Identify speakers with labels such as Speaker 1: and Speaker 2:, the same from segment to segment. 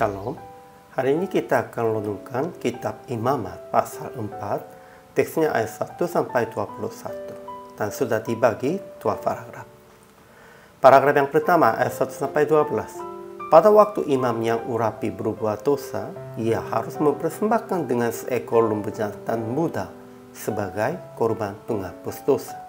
Speaker 1: Shalom. Hari ini kita akan renungkan kitab Imamat pasal 4, teksnya ayat 1 sampai 21, dan sudah dibagi dua paragraf. Paragraf yang pertama ayat 1 sampai 12. Pada waktu imam yang urapi berbuat dosa, ia harus mempersembahkan dengan seekor lembu jantan muda sebagai korban penghapus dosa.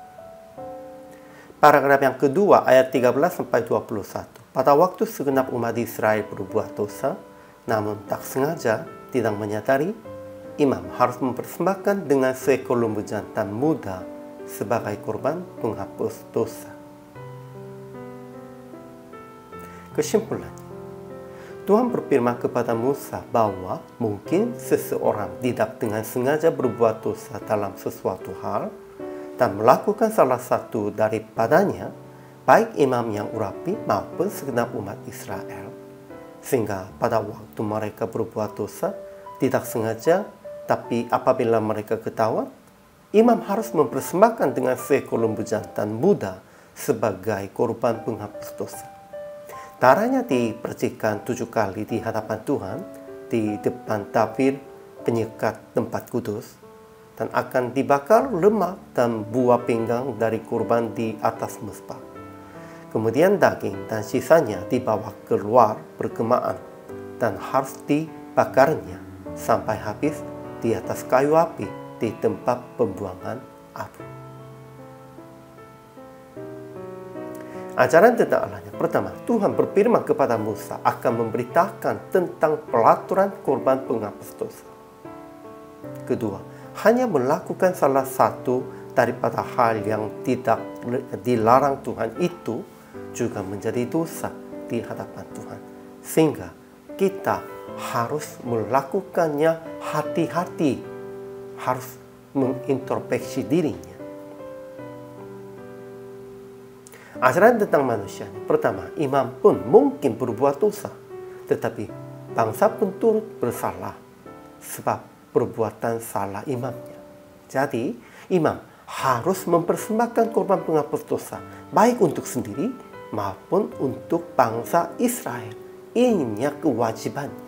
Speaker 1: Paragraf yang kedua ayat 13 sampai 21. Pada waktu segenap umat Israel berbuat dosa, namun tak sengaja tidak menyadari, imam harus mempersembahkan dengan seekor lembu jantan muda sebagai korban penghapus dosa. Kesimpulannya, Tuhan berfirman kepada Musa bahwa mungkin seseorang tidak dengan sengaja berbuat dosa dalam sesuatu hal dan melakukan salah satu daripadanya, baik imam yang urapi maupun segenap umat Israel. Sehingga pada waktu mereka berbuat dosa, tidak sengaja, tapi apabila mereka ketahuan, imam harus mempersembahkan dengan seekor lembu jantan muda sebagai korban penghapus dosa. Darahnya dipercikan 7 kali di hadapan Tuhan, di depan tabir penyekat tempat kudus, dan akan dibakar lemak dan buah pinggang dari korban di atas mezbah. Kemudian daging dan sisanya dibawa keluar perkemahan dan harus dibakarnya sampai habis di atas kayu api di tempat pembuangan abu. Ajaran tentang Allahnya. Pertama, Tuhan berfirman kepada Musa akan memberitakan tentang pelaturan korban penghapus dosa. Kedua, hanya melakukan salah satu daripada hal yang tidak dilarang Tuhan itu juga menjadi dosa di hadapan Tuhan. Sehingga kita harus melakukannya hati-hati, harus mengintrospeksi dirinya. Ajaran tentang manusia. Pertama, imam pun mungkin berbuat dosa, tetapi bangsa pun turut bersalah sebab perbuatan salah imamnya. Jadi, imam harus mempersembahkan korban penghapus dosa, baik untuk sendiri maupun untuk bangsa Israel. Ininya kewajibannya.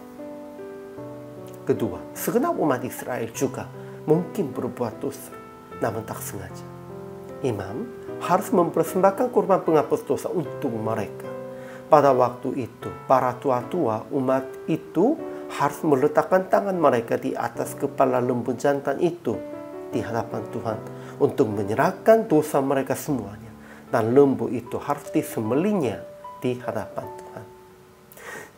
Speaker 1: Kedua, segenap umat Israel juga mungkin berbuat dosa, namun tak sengaja. Imam harus mempersembahkan korban penghapus dosa untuk mereka. Pada waktu itu, para tua-tua umat itu harus meletakkan tangan mereka di atas kepala lembu jantan itu di hadapan Tuhan untuk menyerahkan dosa mereka semuanya. Dan lembu itu harus disembelihnya di hadapan Tuhan.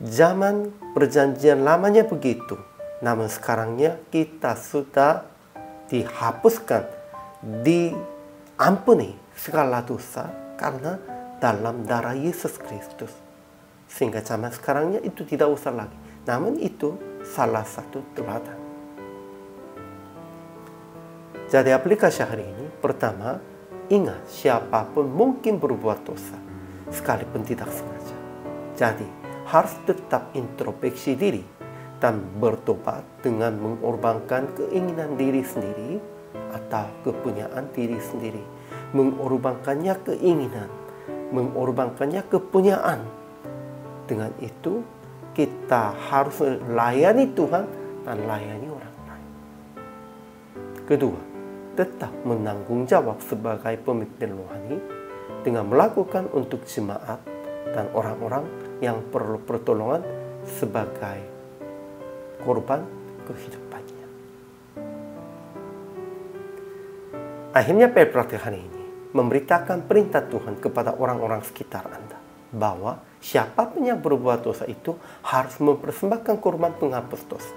Speaker 1: Zaman perjanjian lamanya begitu, namun sekarangnya kita sudah dihapuskan, diampuni segala dosa karena dalam darah Yesus Kristus. Sehingga zaman sekarangnya itu tidak usah lagi. Namun itu salah satu teladan. Jadi aplikasi hari ini, pertama, ingat siapapun mungkin berbuat dosa, sekalipun tidak sengaja. Jadi harus tetap introspeksi diri dan bertobat dengan mengorbankan keinginan diri sendiri atau kepunyaan diri sendiri. Mengorbankannya keinginan, mengorbankannya kepunyaan. Dengan itu kita harus layani Tuhan dan layani orang lain. Kedua, tetap menanggung jawab sebagai pemimpin rohani dengan melakukan untuk jemaat dan orang-orang yang perlu pertolongan sebagai korban kehidupannya. Akhirnya praktik hari ini memberitakan perintah Tuhan kepada orang-orang sekitar Anda bahwa siapapun yang berbuat dosa itu harus mempersembahkan korban penghapus dosa.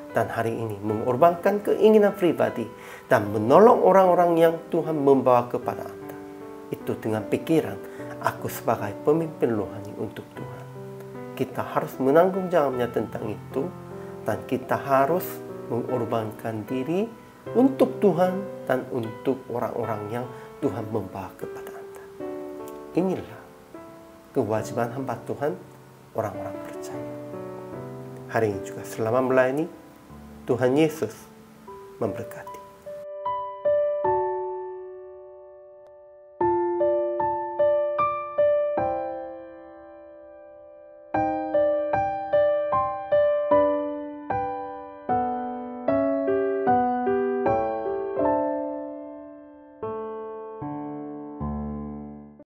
Speaker 1: Dan hari ini mengorbankan keinginan pribadi dan menolong orang-orang yang Tuhan membawa kepada Anda. Itu dengan pikiran, aku sebagai pemimpin rohani untuk Tuhan. Kita harus menanggung jawabnya tentang itu, dan kita harus mengorbankan diri untuk Tuhan dan untuk orang-orang yang Tuhan membawa kepada Anda. Inilah kewajiban hamba Tuhan, orang-orang percaya. Hari ini juga selama melayani, Tuhan Yesus memberkati.